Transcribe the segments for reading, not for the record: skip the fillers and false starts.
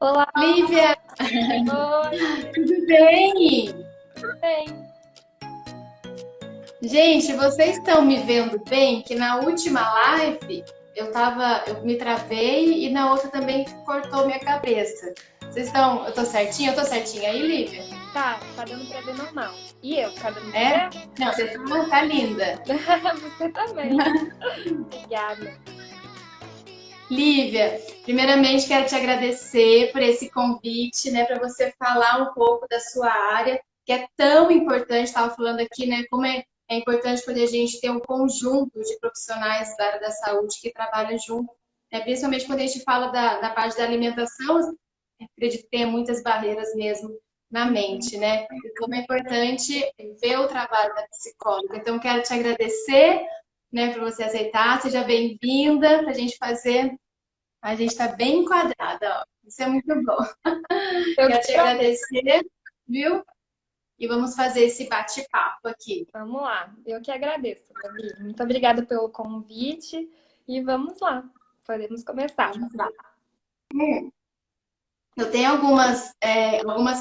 Olá, Lívia, oi, tudo bem? tudo bem? Gente, vocês estão me vendo bem? Que na última live eu me travei e na outra também cortou minha cabeça. Eu tô certinha? Eu tô certinha aí, Lívia? Tá dando pra ver normal. E eu, tá dando pra É? ver? Não, você tá linda. Você também. Obrigada. Lívia, primeiramente quero te agradecer por esse convite, né, para você falar um pouco da sua área, que é tão importante. Estava falando aqui, né, como é importante quando a gente tem um conjunto de profissionais da área da saúde que trabalham junto, né, principalmente quando a gente fala da parte da alimentação, acredito que tenha muitas barreiras mesmo na mente, né? E como é importante ver o trabalho da psicóloga. Então, quero te agradecer, né, por você aceitar. Seja bem-vinda para a gente fazer. A gente está bem enquadrada, ó. Isso é muito bom. Eu que Quero te agradeço. agradecer, viu? E vamos fazer esse bate-papo aqui. Vamos lá. Eu que agradeço, Gabi. Muito obrigada pelo convite e vamos lá. Podemos começar. Vamos lá. Eu tenho algumas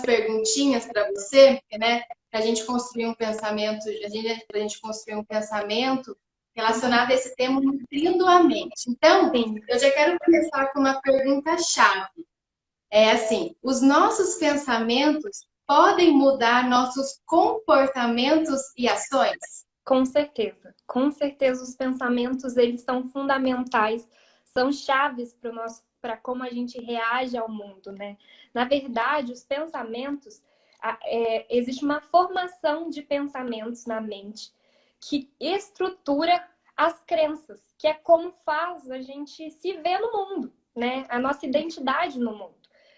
perguntinhas para você, né? Para a gente construir um pensamento, para a gente construir um pensamento relacionado a esse tema, nutrindo a mente. Então, Sim, eu já quero começar com uma pergunta-chave. É assim, os nossos pensamentos podem mudar nossos comportamentos e ações? com certeza. Com certeza os pensamentos, eles são fundamentais, são chaves para o nosso, para como a gente reage ao mundo, né? Na verdade, os pensamentos, existe uma formação de pensamentos na mente que estrutura as crenças, que é como faz a gente se ver no mundo, né? A nossa identidade no mundo.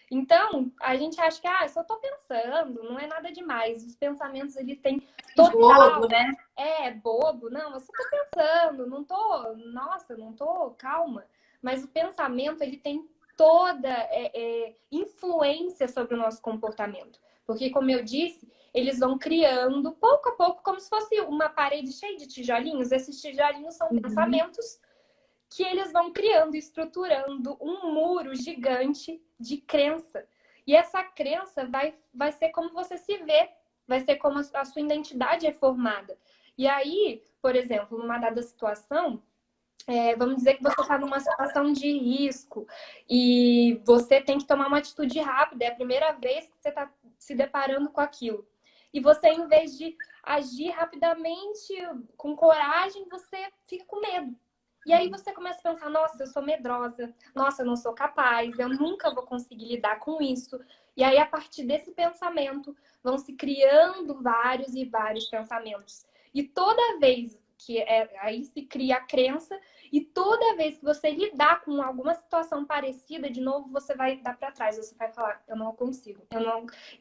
Então, a gente acha que, eu só tô pensando, não é nada demais. Os pensamentos, ele tem Jogo, total né? bobo, não, eu só tô pensando, não tô, nossa, não tô, calma. Mas o pensamento, ele tem toda influência sobre o nosso comportamento. Porque, como eu disse, eles vão criando, pouco a pouco, como se fosse uma parede cheia de tijolinhos. Esses tijolinhos são Uhum. pensamentos que eles vão criando, estruturando um muro gigante de crença. E essa crença vai ser como você se vê, vai ser como a sua identidade é formada. E aí, por exemplo, numa dada situação, vamos dizer que você está numa situação de risco e você tem que tomar uma atitude rápida, é a primeira vez que você está se deparando com aquilo. E você, em vez de agir rapidamente, com coragem, você fica com medo. E aí você começa a pensar, nossa, eu sou medrosa, nossa, eu não sou capaz, eu nunca vou conseguir lidar com isso. E aí, a partir desse pensamento, vão se criando vários e vários pensamentos. E toda vez que aí se cria a crença, e toda vez que você lidar com alguma situação parecida, de novo, você vai dar para trás, você vai falar, eu não consigo,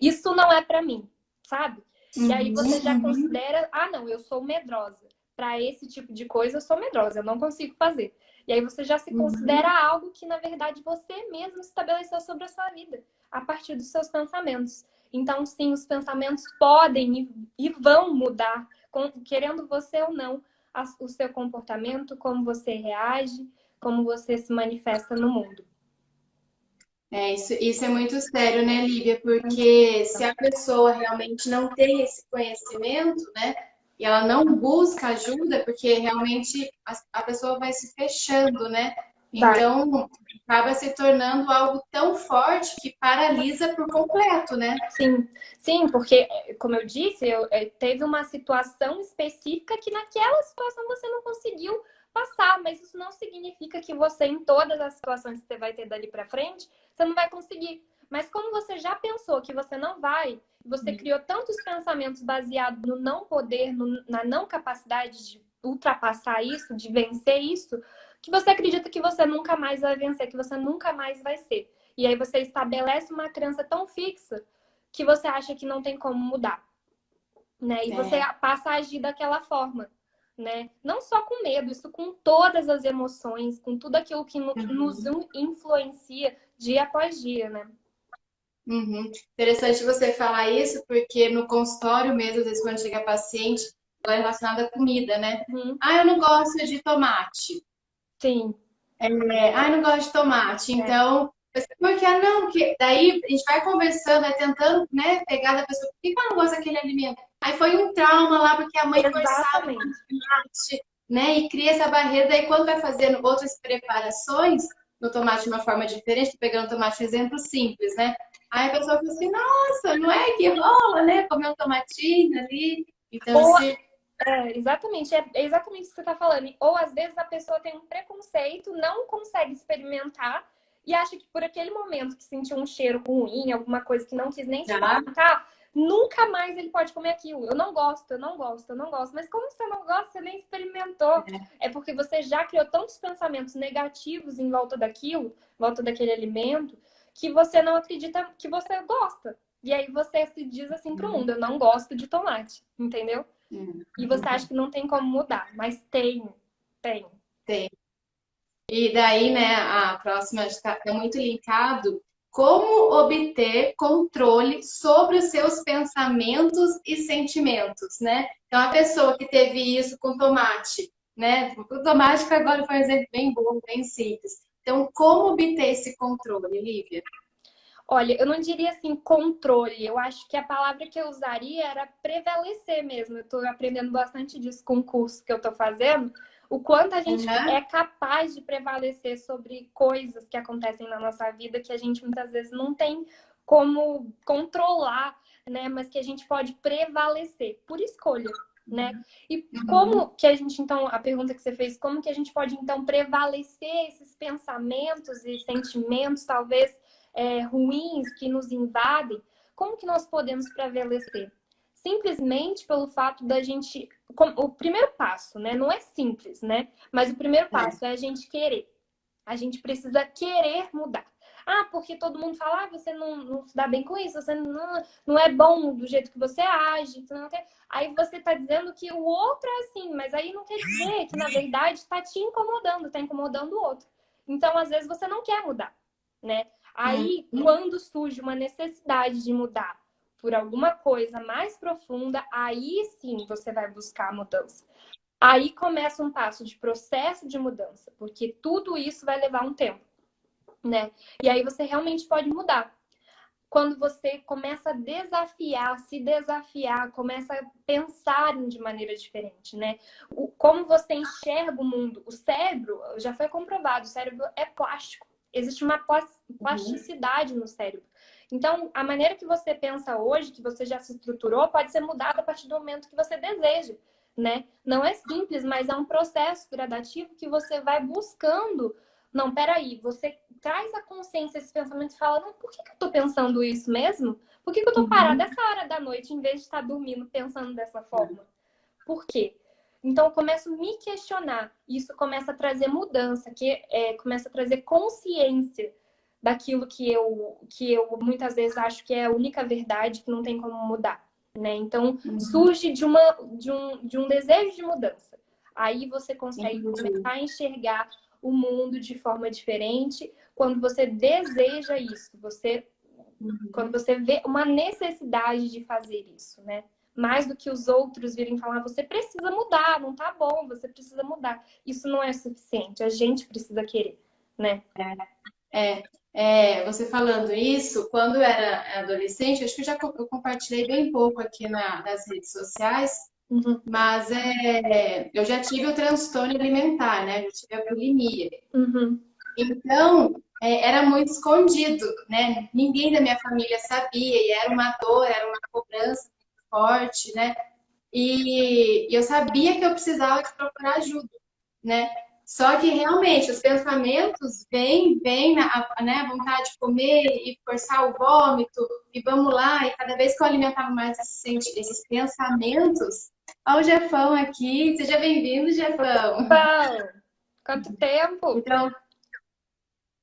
isso não é para mim, sabe? E aí você já Uhum. considera, não, eu sou medrosa. Para esse tipo de coisa, eu sou medrosa, eu não consigo fazer. E aí você já se considera Uhum. algo que, na verdade, você mesmo estabeleceu sobre a sua vida, a partir dos seus pensamentos. Então, sim, os pensamentos podem e vão mudar, querendo você ou não, o seu comportamento, como você reage, como você se manifesta no mundo. Isso é muito sério, né, Lívia? Porque se a pessoa realmente não tem esse conhecimento, né, e ela não busca ajuda, porque realmente a pessoa vai se fechando, né? Vai. Então, acaba se tornando algo tão forte que paralisa por completo, né? Sim, sim, porque, como eu disse, teve uma situação específica que naquela situação você não conseguiu passar, mas isso não significa que você, em todas as situações que você vai ter dali para frente, você não vai conseguir. Mas como você já pensou que você não vai, você criou tantos pensamentos baseados no não poder, na não capacidade de ultrapassar isso, de vencer isso, que você acredita que você nunca mais vai vencer, que você nunca mais vai ser. E aí você estabelece uma crença tão fixa que você acha que não tem como mudar, né? E você É. passa a agir daquela forma, né? Não só com medo, isso com todas as emoções, com tudo aquilo que nos influencia dia após dia, né? Uhum. Interessante você falar isso, porque no consultório mesmo, às vezes quando chega paciente, ela é relacionada à comida, né? Uhum. Ah, eu não gosto de tomate. Sim, Eu não gosto de tomate. é. Então, Porque, não, que daí a gente vai conversando, vai tentando, né, pegar da pessoa, por que ela não gosta daquele alimento? Aí foi um trauma lá, porque a mãe forçava o Exatamente. tomate, né, e cria essa barreira, daí quando vai fazendo outras preparações, no tomate de uma forma diferente, tô pegando tomate um exemplo simples, né? Aí a pessoa fala assim, nossa, não é que rola, né, comer um tomatinho ali, então Ou esse... exatamente, é exatamente isso que você está falando. Ou às vezes a pessoa tem um preconceito, não consegue experimentar e acha que por aquele momento que sentiu um cheiro ruim, alguma coisa que não quis nem Ah, experimentar, nunca mais ele pode comer aquilo. Eu não gosto, eu não gosto, eu não gosto. Mas como você não gosta, você nem experimentou. É porque você já criou tantos pensamentos negativos em volta daquilo, em volta daquele alimento, que você não acredita que você gosta. E aí você se diz assim pro mundo, eu não gosto de tomate, entendeu? E você acha que não tem como mudar, mas tem, tem. tem. E daí, né, a próxima está muito linkado. Como obter controle sobre os seus pensamentos e sentimentos, né? Então, a pessoa que teve isso com tomate, né? O tomate que agora foi um exemplo bem bom, bem simples. Então, como obter esse controle, Lívia? Olha, eu não diria assim controle, eu acho que a palavra que eu usaria era prevalecer mesmo. Eu estou aprendendo bastante disso com o curso que eu estou fazendo, o quanto a gente Uhum, é capaz de prevalecer sobre coisas que acontecem na nossa vida que a gente muitas vezes não tem como controlar, né? Mas que a gente pode prevalecer por escolha, né? E uhum, como que a gente, então, a pergunta que você fez, como que a gente pode, então, prevalecer esses pensamentos e sentimentos, talvez ruins que nos invadem, como que nós podemos prevalecer? Simplesmente pelo fato da gente. O primeiro passo, né? Não é simples, né? Mas o primeiro é, passo é a gente querer. A gente precisa querer mudar. Ah, porque todo mundo fala, ah, você não se dá bem com isso, você não é bom do jeito que você age. Você não quer... Aí você está dizendo que o outro é assim, mas aí não quer dizer que, na verdade, está te incomodando, está incomodando o outro. Então, às vezes, você não quer mudar, né? Aí, uhum, quando surge uma necessidade de mudar por alguma coisa mais profunda, aí sim você vai buscar a mudança. Aí começa um passo de processo de mudança, porque tudo isso vai levar um tempo, né? E aí você realmente pode mudar. Quando você começa a desafiar, se desafiar, começa a pensar de maneira diferente, né? Como você enxerga o mundo. O cérebro, já foi comprovado, o cérebro é plástico. Existe uma uhum, plasticidade no cérebro. Então, a maneira que você pensa hoje, que você já se estruturou, pode ser mudada a partir do momento que você deseja, né? Não é simples, mas é um processo gradativo que você vai buscando. Não, peraí, você traz a consciência esse pensamento e fala, não, por que eu tô pensando isso mesmo? Por que eu tô parada uhum, essa hora da noite em vez de estar dormindo pensando dessa forma? Por quê? Então, eu começo a me questionar. Isso começa a trazer mudança, começa a trazer consciência daquilo que eu muitas vezes acho que é a única verdade, que não tem como mudar, né? Então, uhum. surge de um desejo de mudança. Aí você consegue Entendi. começar a enxergar o mundo de forma diferente quando você deseja isso, quando Uhum. você vê uma necessidade de fazer isso, né? Mais do que os outros virem falar, você precisa mudar, não tá bom, você precisa mudar. Isso não é suficiente, a gente precisa querer, né? É, você falando isso, quando eu era adolescente, acho que eu compartilhei bem pouco aqui nas redes sociais, Uhum, mas eu já tive o transtorno alimentar, né? Eu tive a bulimia. uhum, Então, era muito escondido, né? Ninguém da minha família sabia, e era uma dor, era uma cobrança muito forte, né? E eu sabia que eu precisava de procurar ajuda, né? Só que realmente os pensamentos vêm né, a vontade de comer e forçar o vômito, e vamos lá, e cada vez que eu alimentava mais esses pensamentos, olha o Jefão aqui, seja bem-vindo, Jefão. Pão, quanto tempo?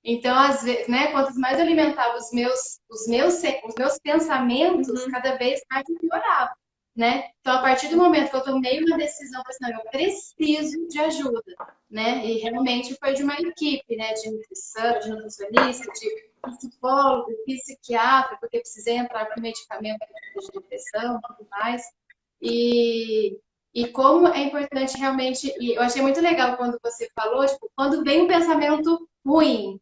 Então, às vezes, né, quanto mais eu alimentava os meus pensamentos, Uhum, cada vez mais eu piorava, né? Então, a partir do momento que eu tomei uma decisão, eu falei assim, não, eu preciso de ajuda, né? E realmente foi de uma equipe, né, de nutrição, de nutricionista, de psicólogo, de psiquiatra, porque precisei entrar com medicamento de depressão e tudo mais. E, e como é importante realmente, e eu achei muito legal quando você falou, tipo, quando vem um pensamento ruim,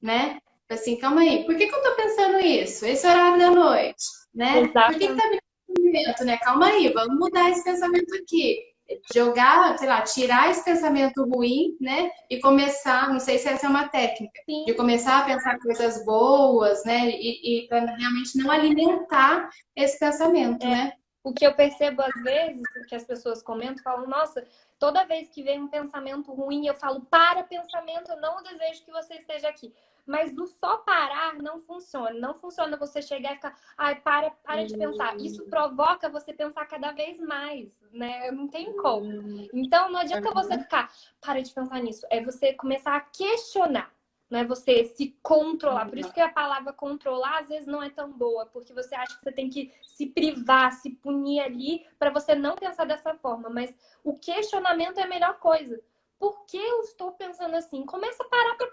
né? Assim, calma aí, por que que eu tô pensando isso? Esse horário da noite, né? Por que que Exatamente. tá vindo esse pensamento, né? Calma aí, vamos mudar esse pensamento aqui. Jogar, sei lá, tirar esse pensamento ruim, né? E começar, não sei se essa é uma técnica, de Sim. começar a pensar coisas boas, né? E para realmente não alimentar esse pensamento, né? O que eu percebo às vezes, que as pessoas comentam, falam, nossa, toda vez que vem um pensamento ruim, eu falo, para pensamento, eu não desejo que você esteja aqui. Mas o só parar não funciona. Não funciona você chegar e ficar, ai, para de pensar. Isso provoca você pensar cada vez mais, né? Não tem como. Então, não adianta você ficar, para de pensar nisso. É você começar a questionar. Não é você se controlar. Por isso que a palavra controlar às vezes não é tão boa, porque você acha que você tem que se privar, se punir ali para você não pensar dessa forma. Mas o questionamento é a melhor coisa. Por que eu estou pensando assim? Começa a parar para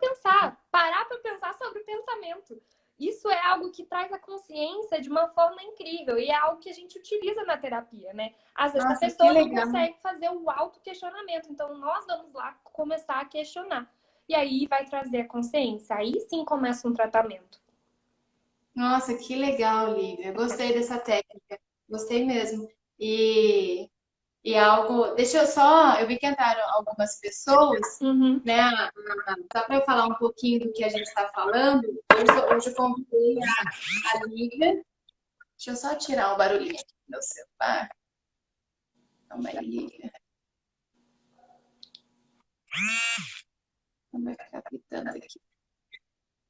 pensar sobre o pensamento. Isso é algo que traz a consciência de uma forma incrível e é algo que a gente utiliza na terapia, né? Às vezes a Nossa, que pessoa não legal. consegue fazer o auto-questionamento, então nós vamos lá começar a questionar. E aí vai trazer a consciência. Aí sim começa um tratamento. Nossa, que legal, Lívia. Gostei dessa técnica. Gostei mesmo. E, e algo. Deixa eu só. Eu vi que entraram algumas pessoas, Uhum. né? Só para eu falar um pouquinho do que a gente está falando. Hoje eu convidei a Lívia. Deixa eu só tirar um barulhinho aqui do meu celular. Calma aí, Lívia. Não vai ficar pitando aqui.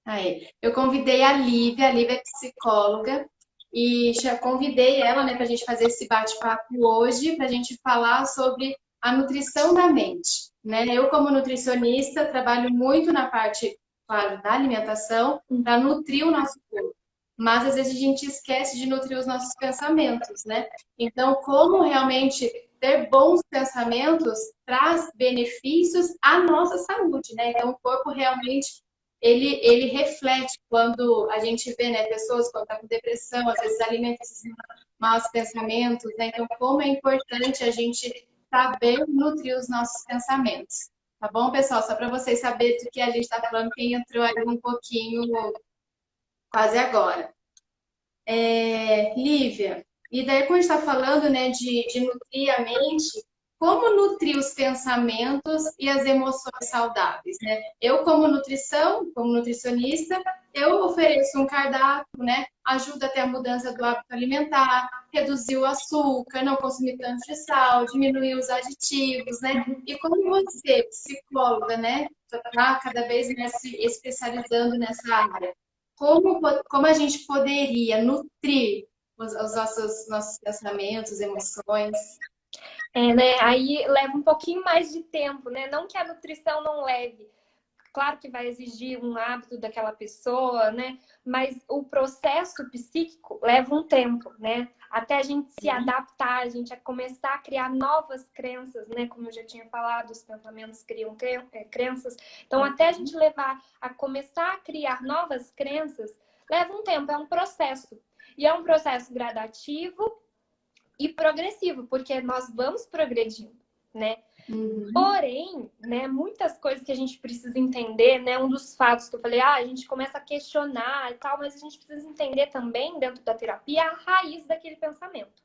Aí, eu convidei a Lívia é psicóloga, e já convidei ela, né, para a gente fazer esse bate-papo hoje, para a gente falar sobre a nutrição da mente, né? Eu, como nutricionista, trabalho muito na parte, claro, da alimentação, para nutrir o nosso corpo. Mas às vezes a gente esquece de nutrir os nossos pensamentos, né? Então, como realmente ter bons pensamentos traz benefícios à nossa saúde, né? Então, o corpo realmente ele reflete quando a gente vê, né, pessoas quando estão com depressão, às vezes alimenta esses maus pensamentos, né? Então, como é importante a gente saber nutrir os nossos pensamentos. Tá bom, pessoal? Só para vocês saberem do que a gente está falando, quem entrou ali um pouquinho quase agora. Lívia, e daí quando a gente está falando, né, de nutrir a mente, como nutrir os pensamentos e as emoções saudáveis, né? Eu, como nutricionista, eu ofereço um cardápio, né? Ajuda até a mudança do hábito alimentar, reduzir o açúcar, não consumir tanto de sal, diminuir os aditivos, né? E como você, psicóloga, né, está cada vez mais se especializando nessa área, como a gente poderia nutrir os nossos pensamentos, emoções? Né? Aí leva um pouquinho mais de tempo, né? Não que a nutrição não leve. Claro que vai exigir um hábito daquela pessoa, né? Mas o processo psíquico leva um tempo, né? Até a gente se adaptar, a gente a começar a criar novas crenças, né? Como eu já tinha falado, os pensamentos criam crenças. Então, até a gente levar a começar a criar novas crenças, leva um tempo, é um processo. E é um processo gradativo e progressivo, porque nós vamos progredindo, né? Porém, né, muitas coisas que a gente precisa entender, né, um dos fatos que eu falei, a gente começa a questionar e tal, mas a gente precisa entender também, dentro da terapia, a raiz daquele pensamento,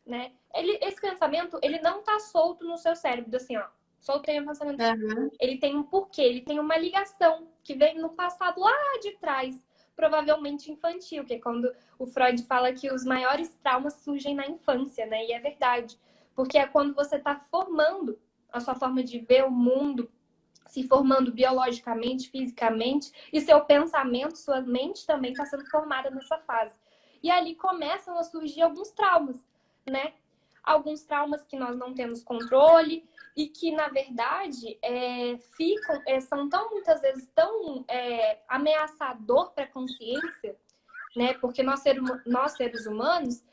né? Esse pensamento, ele não tá solto no seu cérebro, assim, ó, soltei um pensamento. Ele tem um porquê, ele tem uma ligação que vem no passado lá de trás, provavelmente infantil, que é quando o Freud fala que os maiores traumas surgem na infância, né? E é verdade, porque é quando você tá formando a sua forma de ver o mundo, se formando biologicamente, fisicamente, e seu pensamento, sua mente também está sendo formada nessa fase. E ali começam a surgir alguns traumas, né? Alguns traumas que nós não temos controle e que, na verdade, são tão, muitas vezes, tão ameaçador para a consciência, né? Porque nós seres humanos,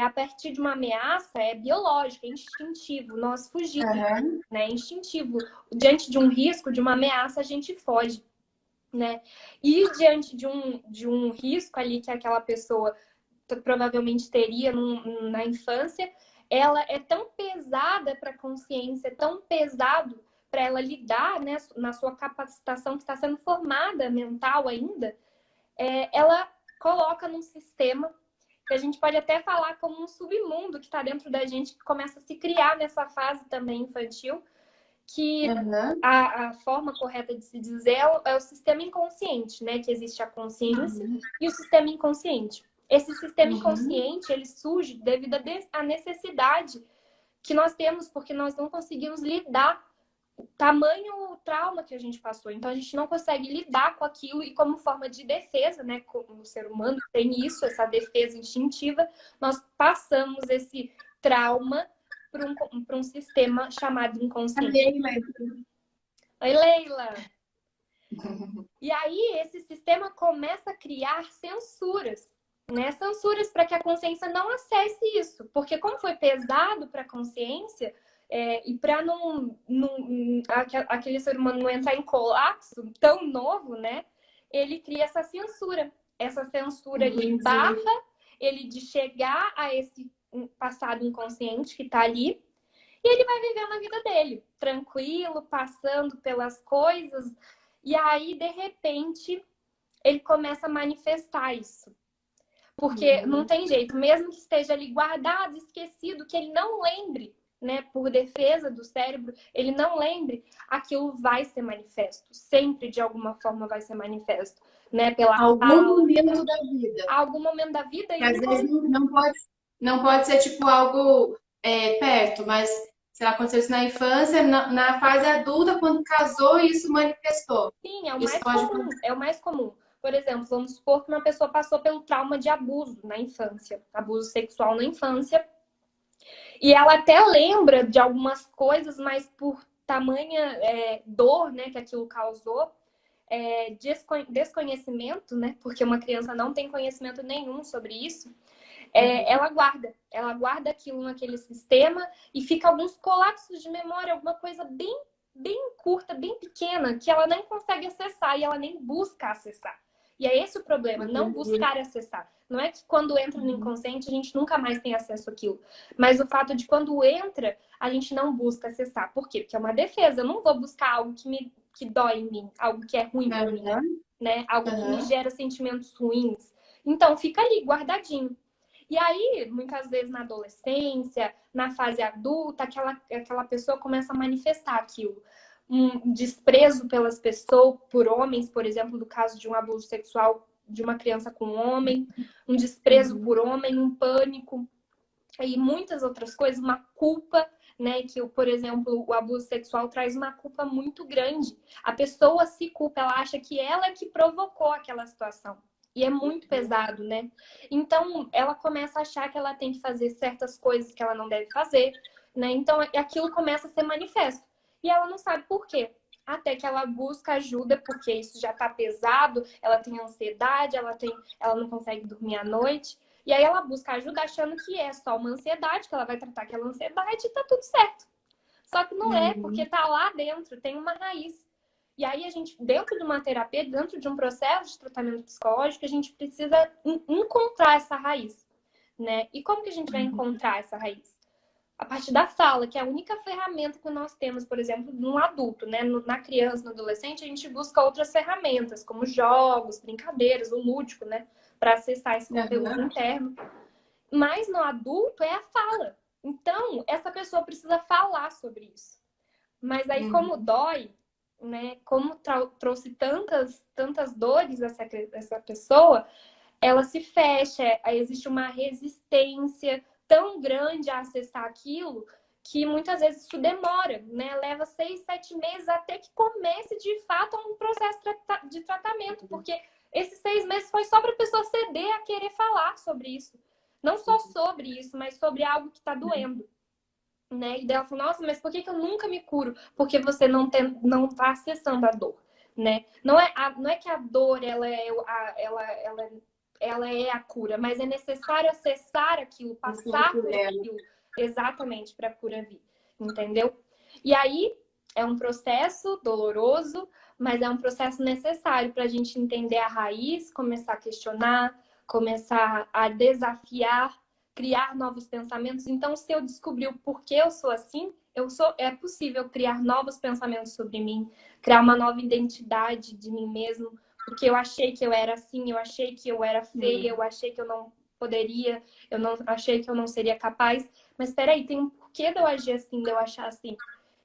a partir de uma ameaça, é biológico, é instintivo, nós fugimos, né? É instintivo. Diante de um risco, de uma ameaça, a gente foge, né? E diante de um risco ali que aquela pessoa provavelmente teria na infância, ela é tão pesada para a consciência, é tão pesado para ela lidar, né, na sua capacitação que está sendo formada mental ainda, ela coloca num sistema que a gente pode até falar como um submundo que está dentro da gente, que começa a se criar nessa fase também infantil, que a forma correta de se dizer é o sistema inconsciente, né? Que existe a consciência e o sistema inconsciente. Esse sistema inconsciente, ele surge devido à necessidade que nós temos, porque nós não conseguimos lidar tamanho trauma que a gente passou. Então, a gente não consegue lidar com aquilo e como forma de defesa, né? Como o ser humano tem isso, essa defesa instintiva, nós passamos esse trauma para um sistema chamado inconsciente. Oi, Leila! E aí, esse sistema começa a criar censuras, né? Censuras para que a consciência não acesse isso. Porque como foi pesado para a consciência, e para aquele ser humano não entrar em colapso tão novo, né? Ele cria essa censura. Essa censura ele barra ele de chegar a esse passado inconsciente que está ali, e ele vai vivendo a vida dele, tranquilo, passando pelas coisas, e aí, de repente, ele começa a manifestar isso. Porque não tem jeito, mesmo que esteja ali guardado, esquecido, que ele não lembre, né, por defesa do cérebro, ele não lembre, aquilo vai ser manifesto. Sempre, de alguma forma, vai ser manifesto. Né, pela momento da vida. Algum momento da vida. Às vezes não pode ser tipo algo perto, mas sei lá, aconteceu isso na infância, na fase adulta, quando casou, isso manifestou. Sim, é o mais comum. Por exemplo, vamos supor que uma pessoa passou pelo trauma de abuso na infância, abuso sexual na infância, e ela até lembra de algumas coisas, mas por tamanha dor, né, que aquilo causou, desconhecimento, né, porque uma criança não tem conhecimento nenhum sobre isso, ela guarda aquilo naquele sistema e fica alguns colapsos de memória, alguma coisa bem, bem curta, bem pequena, que ela nem consegue acessar e ela nem busca acessar. E é esse o problema, não buscar acessar. Não é que quando entra no inconsciente a gente nunca mais tem acesso àquilo. Mas o fato de quando entra, a gente não busca acessar. Por quê? Porque é uma defesa. Eu não vou buscar algo que dói em mim, algo que é ruim para mim, né? Algo que me gera sentimentos ruins. Então, fica ali, guardadinho. E aí, muitas vezes na adolescência, na fase adulta, aquela pessoa começa a manifestar aquilo. Um desprezo pelas pessoas, por homens, por exemplo, no caso de um abuso sexual de uma criança com um homem, um desprezo por homem, um pânico e muitas outras coisas, uma culpa, né? Que, por exemplo, o abuso sexual traz uma culpa muito grande. A pessoa se culpa, ela acha que ela é que provocou aquela situação. E é muito pesado, né? Então, ela começa a achar que ela tem que fazer certas coisas que ela não deve fazer, né? Então, aquilo começa a ser manifesto. E ela não sabe por quê. Até que ela busca ajuda, porque isso já tá pesado, ela tem ansiedade, ela não consegue dormir à noite. E aí ela busca ajuda achando que é só uma ansiedade, que ela vai tratar aquela ansiedade e tá tudo certo. Só que não é, porque tá lá dentro, tem uma raiz. E aí a gente, dentro de uma terapia, dentro de um processo de tratamento psicológico, a gente precisa encontrar essa raiz, né? E como que a gente vai encontrar essa raiz? A partir da fala, que é a única ferramenta que nós temos, por exemplo, num adulto, né? Na criança, no adolescente, a gente busca outras ferramentas, como jogos, brincadeiras, o lúdico, né? Para acessar esse conteúdo interno. Mas no adulto é a fala. Então, essa pessoa precisa falar sobre isso. Mas aí, como dói, né? Como trouxe tantas dores essa pessoa, ela se fecha, existe uma resistência tão grande a acessar aquilo que muitas vezes isso demora, né? Leva 6, 7 meses até que comece de fato um processo de tratamento, porque esses 6 meses foi só para a pessoa ceder a querer falar sobre isso. Não só sobre isso, mas sobre algo que está doendo. Né? E daí ela falou, nossa, mas por que eu nunca me curo? Porque você não tá acessando a dor, né? Não é que a dor ela é a cura, mas é necessário acessar aquilo, passar por aquilo, exatamente, para a cura vir, entendeu? E aí é um processo doloroso, mas é um processo necessário para a gente entender a raiz, começar a questionar, começar a desafiar, criar novos pensamentos. Então, se eu descobrir o porquê eu sou assim, é possível criar novos pensamentos sobre mim, criar uma nova identidade de mim mesmo, porque eu achei que eu era assim, eu achei que eu era feia, eu achei que eu não poderia, eu não achei que eu não seria capaz. Mas espera aí, tem um porquê de eu agir assim, de eu achar assim.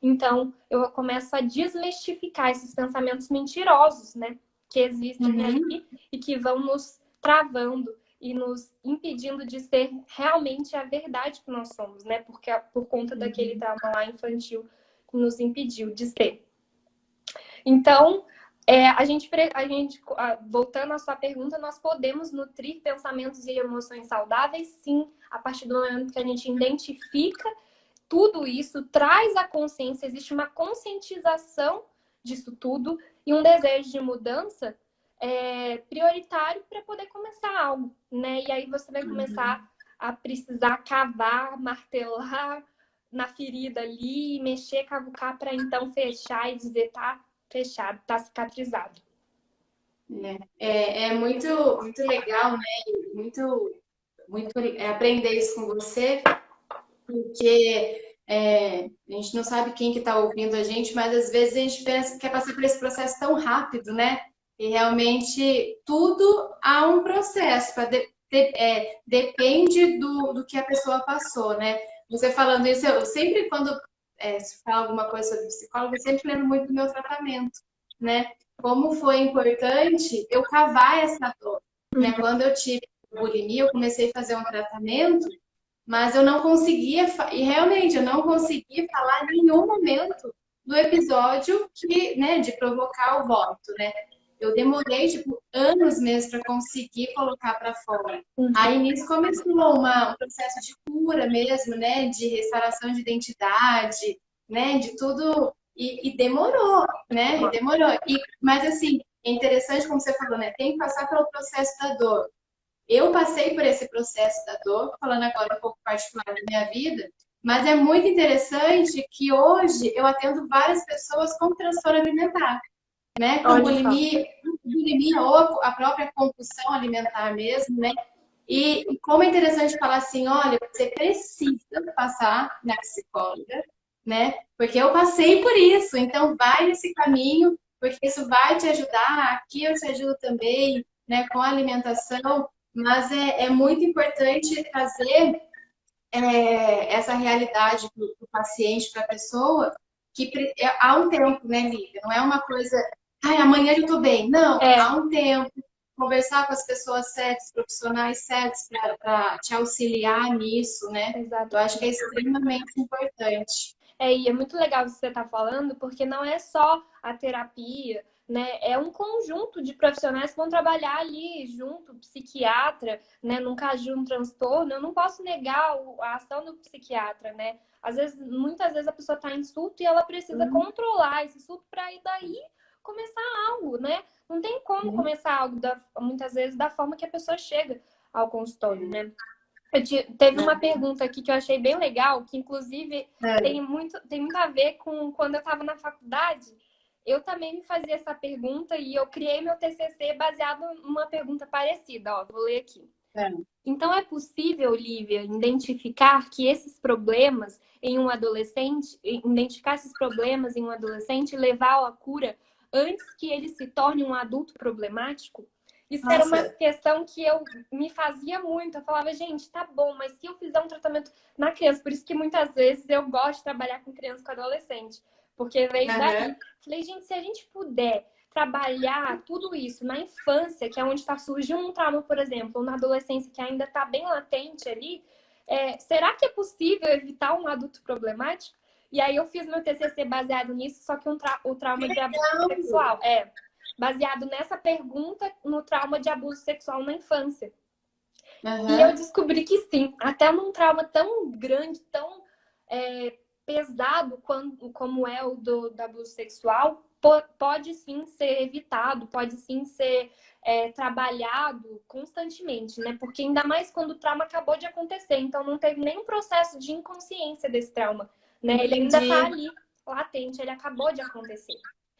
Então, eu começo a desmistificar esses pensamentos mentirosos, né? Que existem ali e que vão nos travando e nos impedindo de ser realmente a verdade que nós somos, né? Porque por conta daquele trauma lá infantil que nos impediu de ser. Então, voltando à sua pergunta, nós podemos nutrir pensamentos e emoções saudáveis, sim, a partir do momento que a gente identifica tudo isso, traz a consciência, existe uma conscientização disso tudo e um desejo de mudança prioritário para poder começar algo, né? E aí você vai começar a precisar cavar, martelar na ferida ali, mexer, cavucar para então fechar e dizer tá fechado, tá cicatrizado. É muito, muito legal, né? Muito aprender isso com você, porque a gente não sabe quem que está ouvindo a gente, mas às vezes a gente pensa que quer passar por esse processo tão rápido, né? E realmente tudo há um processo, depende do que a pessoa passou, né? Você falando isso, eu sempre quando se fala alguma coisa sobre psicólogo, eu sempre lembro muito do meu tratamento, né? Como foi importante eu cavar essa dor, né? Quando eu tive bulimia, eu comecei a fazer um tratamento, mas eu não conseguia, e realmente eu não conseguia falar em nenhum momento do episódio que, né, de provocar o vômito, né? Eu demorei, tipo, anos mesmo para conseguir colocar para fora. Aí nisso começou um processo de cura mesmo, né? De restauração de identidade, né? De tudo. E demorou, né? E demorou. Mas assim, é interessante como você falou, né? Tem que passar pelo processo da dor. Eu passei por esse processo da dor, falando agora um pouco particular da minha vida, mas é muito interessante que hoje eu atendo várias pessoas com transtorno alimentar, né? Com bulimia ou a própria compulsão alimentar mesmo, né? E como é interessante falar assim, olha, você precisa passar na psicóloga, né? Porque eu passei por isso, então vai nesse caminho, porque isso vai te ajudar, aqui eu te ajudo também, né? Com a alimentação, mas é muito importante trazer essa realidade para o paciente, para a pessoa, que há um tempo, né, Lívia? Não é uma coisa, ai, amanhã eu estou bem. Não, há um tempo. Conversar com as pessoas certas, profissionais certos, para te auxiliar nisso, né? Exato. Eu acho que é extremamente importante. E é muito legal isso que você está falando, porque não é só a terapia, né? É um conjunto de profissionais que vão trabalhar ali junto, psiquiatra, né? Num caso de um transtorno, eu não posso negar a ação do psiquiatra, né? Às vezes, muitas vezes a pessoa está em surto e ela precisa controlar esse surto para ir daí começar algo, né? Não tem como começar algo, muitas vezes, da forma que a pessoa chega ao consultório, né? Teve uma pergunta aqui que eu achei bem legal, que inclusive tem muito a ver com quando eu estava na faculdade. Eu também me fazia essa pergunta e eu criei meu TCC baseado numa pergunta parecida. Ó, vou ler aqui. Então, é possível, Lívia, identificar esses problemas em um adolescente e levar à cura antes que ele se torne um adulto problemático? Isso era uma questão que eu me fazia muito. Eu falava, gente, tá bom, mas se eu fizer um tratamento na criança, por isso que muitas vezes eu gosto de trabalhar com criança e com adolescente, porque veio daí. Falei, gente, se a gente puder trabalhar tudo isso na infância, que é onde está surgindo um trauma, por exemplo, ou na adolescência, que ainda está bem latente ali, será que é possível evitar um adulto problemático? E aí eu fiz meu TCC baseado nisso, só que o trauma de abuso sexual. Baseado nessa pergunta no trauma de abuso sexual na infância. E eu descobri que sim, até num trauma tão grande, tão pesado como é o do abuso sexual, pode sim ser evitado, pode sim ser trabalhado constantemente, né? Porque ainda mais quando o trauma acabou de acontecer, então não teve nenhum processo de inconsciência desse trauma, né? Ele ainda está ali, latente, ele acabou de acontecer.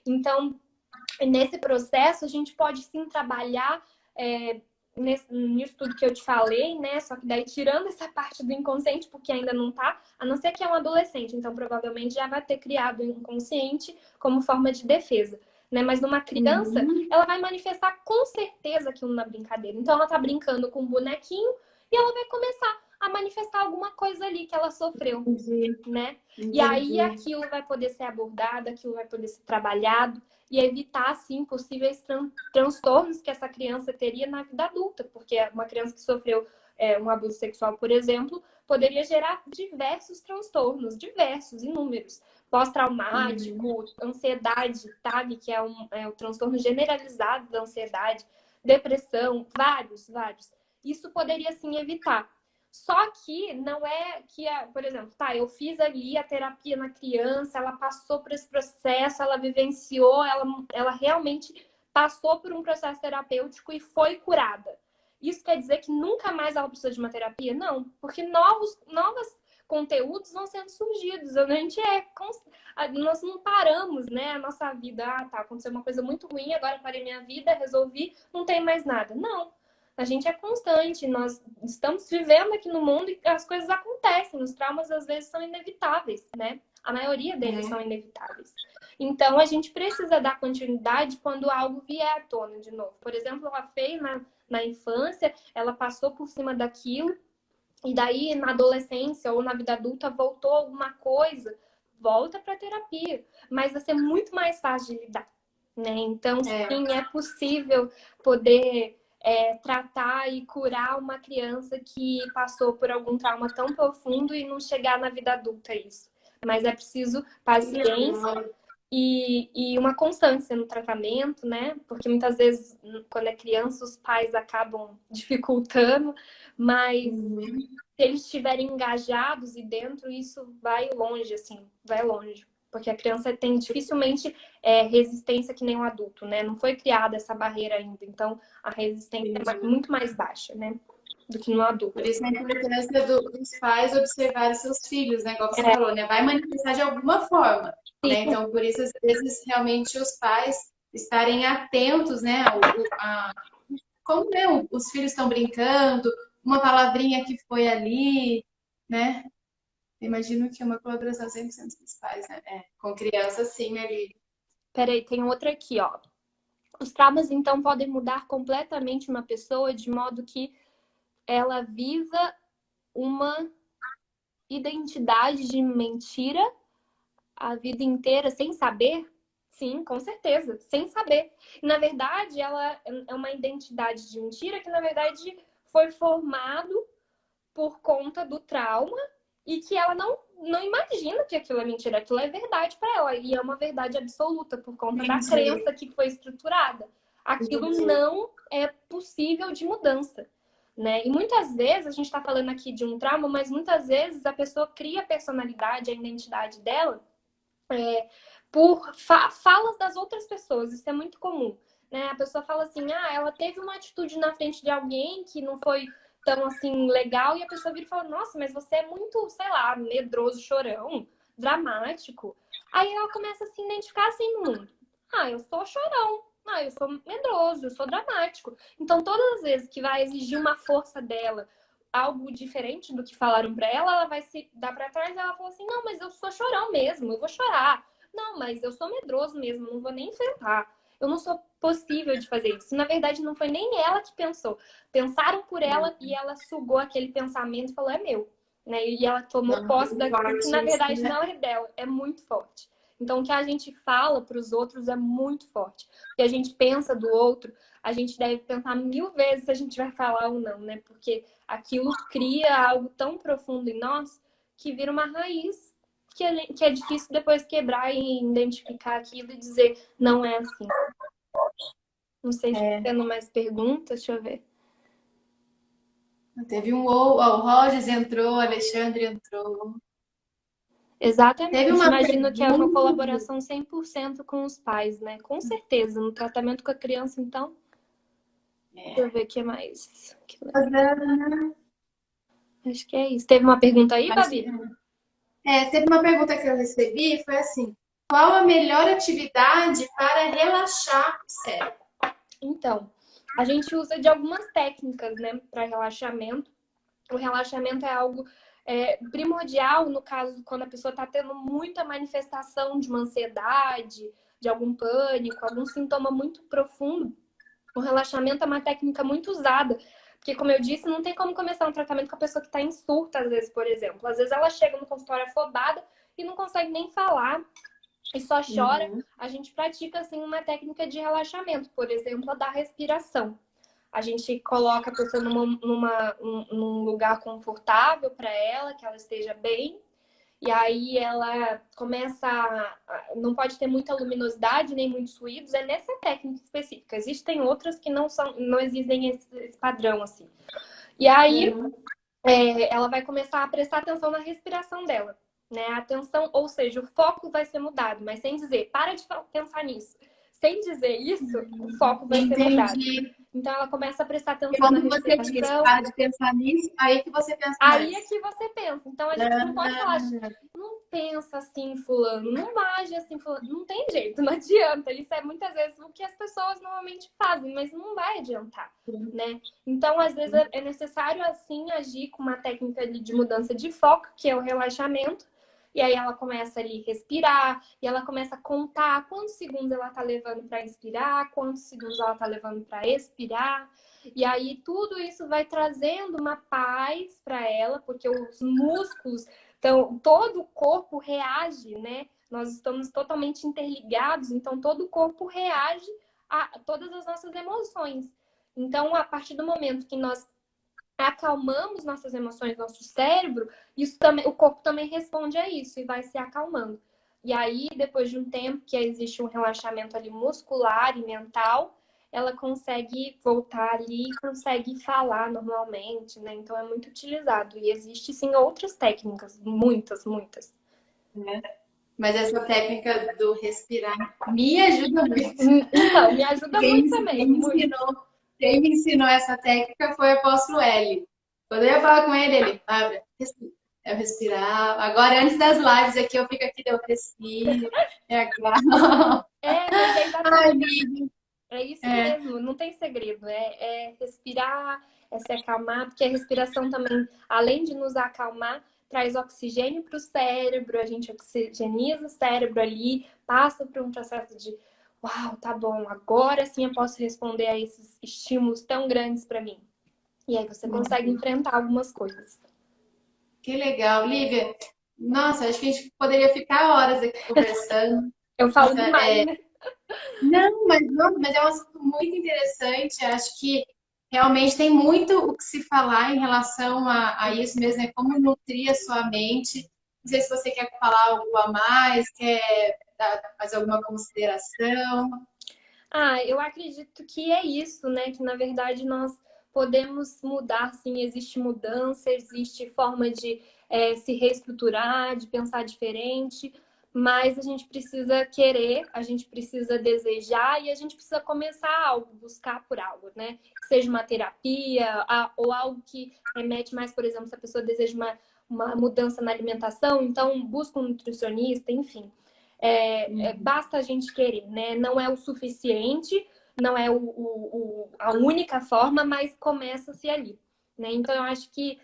Então, nesse processo, a gente pode sim trabalhar nisso tudo que eu te falei, né? Só que daí tirando essa parte do inconsciente, porque ainda não tá, a não ser que é um adolescente, então provavelmente já vai ter criado o inconsciente como forma de defesa. né? Mas numa criança, Uhum. ela vai manifestar com certeza aquilo na brincadeira. Então ela tá brincando com um bonequinho e ela vai começar a manifestar alguma coisa ali que ela sofreu, Entendi. né? E aí Entendi. aquilo vai poder ser abordado, aquilo vai poder ser trabalhado e evitar, assim, possíveis transtornos que essa criança teria na vida adulta, porque uma criança que sofreu um abuso sexual, por exemplo, poderia gerar diversos transtornos, diversos, inúmeros. Pós-traumático, ansiedade, sabe? Que é o transtorno generalizado da ansiedade, depressão, vários. Isso poderia, sim, evitar. Só que não é que, por exemplo, tá, eu fiz ali a terapia na criança, ela passou por esse processo, ela vivenciou, ela realmente passou por um processo terapêutico e foi curada. Isso quer dizer que nunca mais ela precisa de uma terapia? Não, porque novos conteúdos vão sendo surgidos. Nós não paramos, né, a nossa vida. Ah, tá, aconteceu uma coisa muito ruim, agora parei minha vida, resolvi, não tem mais nada. Não. A gente é constante, nós estamos vivendo aqui no mundo e as coisas acontecem. Os traumas, às vezes, são inevitáveis, né? A maioria deles são inevitáveis. Então, a gente precisa dar continuidade quando algo vier à tona de novo. Por exemplo, ela fez na infância, ela passou por cima daquilo, e daí, na adolescência ou na vida adulta, voltou alguma coisa, volta para terapia. Mas vai ser muito mais fácil de lidar, né? Então, sim, é possível poder tratar e curar uma criança que passou por algum trauma tão profundo e não chegar na vida adulta isso. Mas é preciso paciência e uma constância no tratamento, né? Porque muitas vezes, quando é criança, os pais acabam dificultando, mas se eles estiverem engajados e dentro, isso vai longe, assim, vai longe. Porque a criança tem dificilmente resistência que nem o adulto, né? Não foi criada essa barreira ainda. Então, a resistência é muito mais baixa, né? Do que no adulto. Por isso a importância dos pais observar os seus filhos, né? Igual você falou, né? Vai manifestar de alguma forma, né? Então, por isso, às vezes, realmente, os pais estarem atentos, né? Como, né, os filhos estão brincando, uma palavrinha que foi ali, né? Imagino que é uma colaboração 100% dos pais, né? Com criança, sim, ali. Peraí, tem outra aqui, ó. Os traumas, então, podem mudar completamente uma pessoa de modo que ela viva uma identidade de mentira a vida inteira sem saber? Sim, com certeza, sem saber. Na verdade, ela é uma identidade de mentira que, na verdade, foi formado por conta do trauma e que ela não imagina que aquilo é mentira, aquilo é verdade para ela. E é uma verdade absoluta por conta da crença que foi estruturada. Aquilo não é possível de mudança. Né? E muitas vezes, a gente está falando aqui de um trauma, mas muitas vezes a pessoa cria a personalidade, a identidade dela por falas das outras pessoas. Isso é muito comum. Né? A pessoa fala assim, ela teve uma atitude na frente de alguém que não foi tão assim legal, e a pessoa vira e fala, nossa, mas você é muito, sei lá, medroso, chorão, dramático. Aí ela começa a se identificar assim no mundo. Eu sou chorão. Eu sou medroso, eu sou dramático. Então, todas as vezes que vai exigir uma força dela, algo diferente do que falaram para ela vai se dar para trás e ela fala assim, não, mas eu sou chorão mesmo, eu vou chorar. Não, mas eu sou medroso mesmo, não vou nem enfrentar. Eu não sou possível de fazer isso. Na verdade, não foi nem ela que pensou. Pensaram por ela e ela sugou aquele pensamento e falou, é meu. Né? E ela tomou posse daquilo que, na verdade, não é dela. É muito forte. Então, o que a gente fala para os outros é muito forte. O que a gente pensa do outro, a gente deve pensar 1000 vezes se a gente vai falar ou não, né? Porque aquilo cria algo tão profundo em nós que vira uma raiz que é difícil depois quebrar e identificar aquilo e dizer, não é assim. Não sei se tá tendo mais perguntas, deixa eu ver. Teve o Rogers entrou, o Alexandre entrou. Exatamente. Imagino que é uma colaboração 100% com os pais, né? Com certeza. No tratamento com a criança, então. Deixa eu ver o que mais. Acho que é isso. Teve uma pergunta aí, Babi? Teve uma pergunta que eu recebi, foi assim, qual a melhor atividade para relaxar o cérebro? Então, a gente usa de algumas técnicas, né, para relaxamento. O relaxamento é algo primordial, no caso, quando a pessoa está tendo muita manifestação de uma ansiedade, de algum pânico, algum sintoma muito profundo, o relaxamento é uma técnica muito usada. Porque, como eu disse, não tem como começar um tratamento com a pessoa que está em surto, às vezes, por exemplo. Às vezes ela chega no consultório afobada e não consegue nem falar e só chora. A gente pratica, assim, uma técnica de relaxamento, por exemplo, a da respiração. A gente coloca a pessoa num lugar confortável para ela, que ela esteja bem. E aí ela começa não pode ter muita luminosidade, nem muitos ruídos, é nessa técnica específica. Existem outras que não existem esse padrão, assim. E aí ela vai começar a prestar atenção na respiração dela, né? A atenção, ou seja, o foco vai ser mudado, mas sem dizer, para de pensar nisso. Sem dizer isso, o foco vai ser mudado. Então ela começa a prestar atenção na respiração. Você diz, para de pensar nisso, aí que você pensa Aí mais. é que você pensa. Então a gente não pode falar, não pensa assim, fulano, não age assim, fulano. Não tem jeito, não adianta. Isso é muitas vezes o que as pessoas normalmente fazem, mas não vai adiantar, né? Então, às vezes, é necessário, assim, agir com uma técnica de mudança de foco, que é o relaxamento. E aí ela começa ali a respirar, e ela começa a contar quantos segundos ela tá levando para inspirar, quantos segundos ela tá levando para expirar. E aí tudo isso vai trazendo uma paz para ela, porque os músculos, então todo o corpo reage, né? Nós estamos totalmente interligados, então todo o corpo reage a todas as nossas emoções. Então, a partir do momento que nós acalmamos nossas emoções, nosso cérebro, isso também, o corpo também responde a isso e vai se acalmando. E aí, depois de um tempo que existe um relaxamento ali muscular e mental, ela consegue voltar ali e consegue falar normalmente, né? Então é muito utilizado. E existe sim outras técnicas, muitas, muitas. Mas essa técnica do respirar me ajuda muito. Então, me ajuda muito também. Quem me ensinou essa técnica foi o apóstolo L. Quando eu ia falar com ele, Fábio, eu respirar. Agora, antes das lives aqui, eu fico aqui, eu respiro. Mas é exatamente. É isso mesmo, não tem segredo. É respirar, é se acalmar, porque a respiração também, além de nos acalmar, traz oxigênio para o cérebro, a gente oxigeniza o cérebro ali, passa por um processo de uau, tá bom, agora sim eu posso responder a esses estímulos tão grandes para mim. E aí você consegue enfrentar algumas coisas. Que legal, Lívia. Nossa, acho que a gente poderia ficar horas aqui conversando. Eu falo demais, né? Não, mas é um assunto muito interessante. Acho que realmente tem muito o que se falar em relação a isso mesmo, é como nutrir a sua mente. Não sei se você quer falar algo a mais, quer fazer alguma consideração. Eu acredito que é isso, né? Que na verdade nós podemos mudar, sim, existe mudança, existe forma de se reestruturar, de pensar diferente, mas a gente precisa querer, a gente precisa desejar e a gente precisa começar algo, buscar por algo, né? Que seja uma terapia ou algo que remete mais, por exemplo, se a pessoa deseja uma mudança na alimentação, então busca um nutricionista, enfim. Basta a gente querer, né? Não é o suficiente, não é a única forma, mas começa-se ali, né? Então, eu acho que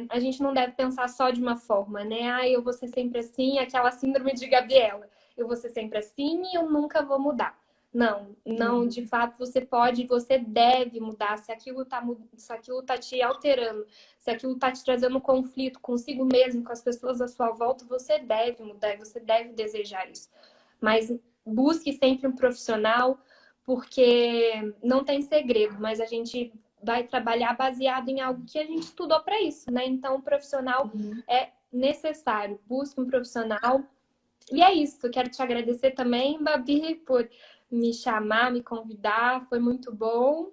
a gente não deve pensar só de uma forma, né? Eu vou ser sempre assim, aquela síndrome de Gabriela. Eu vou ser sempre assim e eu nunca vou mudar. Não, de fato você pode, você deve mudar. Se aquilo tá te alterando, se aquilo tá te trazendo conflito consigo mesmo, com as pessoas à sua volta, você deve mudar, você deve desejar isso. Mas busque sempre um profissional, porque não tem segredo, mas a gente vai trabalhar baseado em algo que a gente estudou para isso, né? Então, o profissional é necessário. Busque um profissional. E é isso. Quero te agradecer também, Babi, por me chamar, me convidar. Foi muito bom.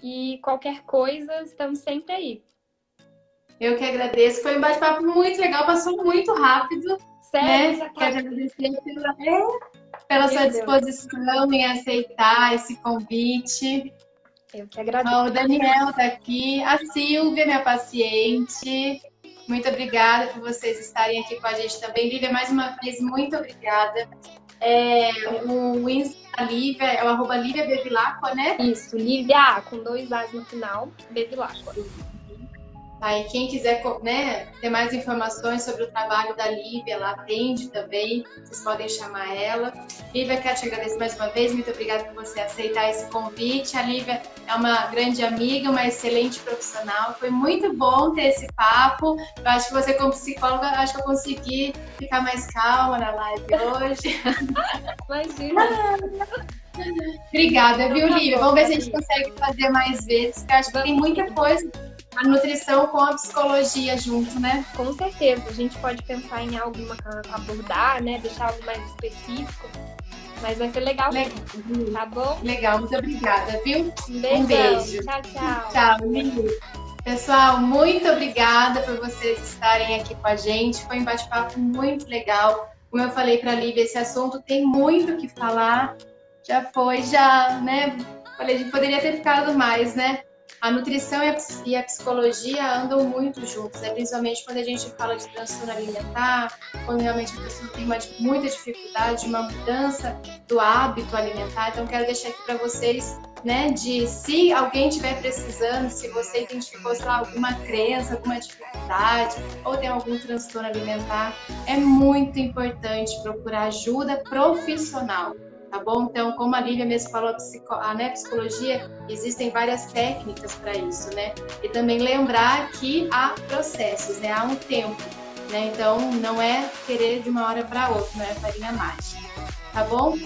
E qualquer coisa, estamos sempre aí. Eu que agradeço. Foi um bate-papo muito legal, passou muito rápido. Sério? Né? Quero agradecer pela sua disposição em aceitar esse convite. Eu que agradeço. O Daniel está aqui, a Silvia, minha paciente. Muito obrigada por vocês estarem aqui com a gente também. Lívia, mais uma vez, muito obrigada. O Insta da Lívia é o @LíviaBevilacqua, né? Isso, Lívia com 2 A's no final, Bevilacqua. Aí quem quiser, né, ter mais informações sobre o trabalho da Lívia, ela atende também, vocês podem chamar ela. Lívia, quero te agradecer mais uma vez, muito obrigada por você aceitar esse convite. A Lívia é uma grande amiga, uma excelente profissional, foi muito bom ter esse papo. Eu acho que você, como psicóloga, acho que eu consegui ficar mais calma na live hoje. Imagina. Obrigada, viu, Lívia? Bom, Vamos ver se a gente consegue fazer mais vezes, porque eu acho que tem muita coisa, a nutrição com a psicologia junto, né? Com certeza, a gente pode pensar em alguma abordar, né? Deixar algo mais específico, mas vai ser legal. Tá bom? Legal, muito obrigada, viu? Um beijo. Tchau, tchau. Tchau, Lívia. Pessoal, muito obrigada por vocês estarem aqui com a gente. Foi um bate-papo muito legal. Como eu falei para a Lívia, esse assunto tem muito o que falar. Já, né? Falei, poderia ter ficado mais, né? A nutrição e a psicologia andam muito juntos, né? Principalmente quando a gente fala de transtorno alimentar, quando realmente a pessoa tem muita dificuldade de uma mudança do hábito alimentar. Então, quero deixar aqui para vocês, né, de se alguém estiver precisando, se você identificou, sei lá, alguma crença, alguma dificuldade, ou tem algum transtorno alimentar, é muito importante procurar ajuda profissional. Tá bom? Então, como a Lívia mesmo falou, a psicologia, existem várias técnicas para isso, né? E também lembrar que há processos, né? Há um tempo, né? Então, não é querer de uma hora para outra, não é farinha mágica, tá bom?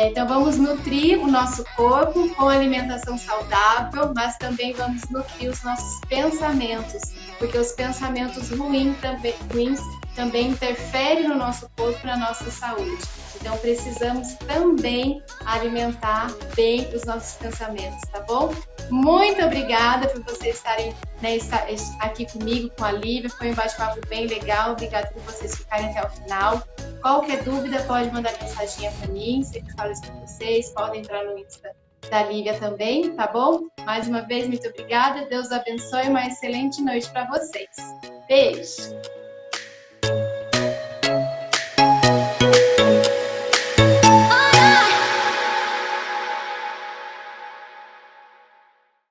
Então, vamos nutrir o nosso corpo com alimentação saudável, mas também vamos nutrir os nossos pensamentos, porque os pensamentos ruins também interferem no nosso corpo e na nossa saúde. Então, precisamos também alimentar bem os nossos pensamentos, tá bom? Muito obrigada por vocês estarem, né, aqui comigo, com a Lívia. Foi um bate-papo bem legal. Obrigada por vocês ficarem até o final. Qualquer dúvida, pode mandar mensaginha para mim. Sempre falo isso para vocês. Podem entrar no Insta da Lívia também, tá bom? Mais uma vez, muito obrigada. Deus abençoe. Uma excelente noite para vocês. Beijo!